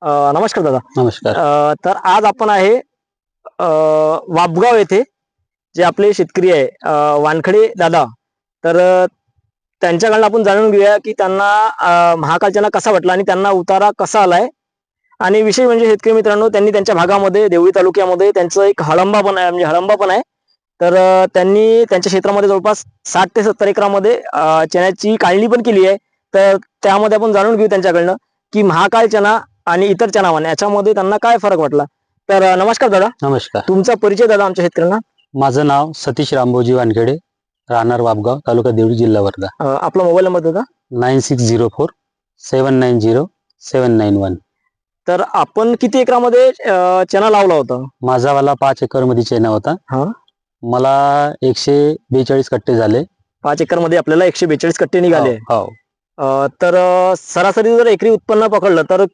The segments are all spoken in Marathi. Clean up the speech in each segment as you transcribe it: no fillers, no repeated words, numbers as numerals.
नमस्कार दादा. नमस्कार. तर आज आपण आहे वापगाव येथे जे आपले शेतकरी आहे वानखडे दादा. तर त्यांच्याकडनं आपण जाणून घेऊया की त्यांना महाकाल चना कसा वाटला आणि त्यांना उतारा कसा आलाय. आणि विशेष म्हणजे शेतकरी मित्रांनो, त्यांनी त्यांच्या भागामध्ये देवळी तालुक्यामध्ये त्यांचं एक हळंबा पण आहे, म्हणजे हळंबा पण आहे. तर त्यांनी त्यांच्या क्षेत्रामध्ये जवळपास 60 ते 70 एकरामध्ये चण्याची काढणी पण केली आहे. तर त्यामध्ये आपण जाणून घेऊ त्यांच्याकडनं की महाकाल चना आणि इतर चनावान याच्यामध्ये त्यांना काय फरक वाटला. तर नमस्कार दादा. नमस्कार. तुमचा परिचय दादा आमच्या शेतकऱ्यांना. माझं नाव सतीश रामभाऊजी वानखेडे, राहणार वापगाव, तालुका देवळी, जिल्हा वर्धा. आपला मोबाईल नंबर दादा. 9604790791. तर आपण किती एकरामध्ये चना लावला होता? माझा वाला 5 एकर मध्ये चना होता. हा, मला 142 कट्टे झाले. 5 एकर मध्ये आपल्याला 142 कट्टे निघाले. हो. तर सरासरी जर एकरी उत्पन्न पकडलं तर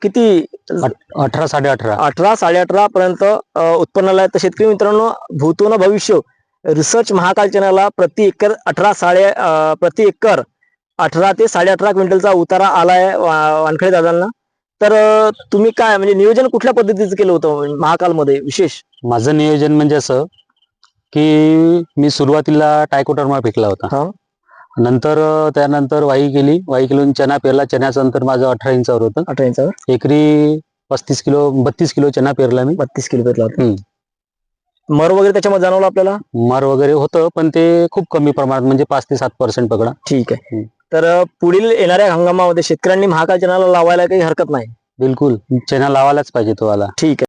किती? 18 18.5. 18-18.5 पर्यंत उत्पन्नाला आहे. तर शेतकरी मित्रांनो, भूतो न भविष्य रिसर्च महाकाल चॅनलला प्रति एकर 18 ते 18.5 क्विंटलचा उतारा आलाय वानखडे दादांना. तर तुम्ही काय म्हणजे नियोजन कुठल्या पद्धतीचं केलं होतं महाकालमध्ये विशेष? माझं नियोजन म्हणजे असं की मी सुरुवातीला टायकोटर्मा फेकला होता. हा, नंतर त्यानंतर वाही केली चना पेरला. चण्याचं अंतर माझं 18 इंचावर होतं. 18 इंचावर एकरी 32 किलो चना पेरला मी. 32 किलो पेरला होता. मर वगैरे त्याच्यामध्ये जाणवलं आपल्याला? मर वगैरे होतं, पण ते खूप कमी प्रमाणात, म्हणजे 5 ते 7% पकडा. ठीक आहे. तर पुढील येणाऱ्या हंगामामध्ये शेतकऱ्यांनी महाकाल चॅनलला लावायला काही हरकत नाही. बिलकुल चना लावायलाच पाहिजे तो वाला. ठीक आहे.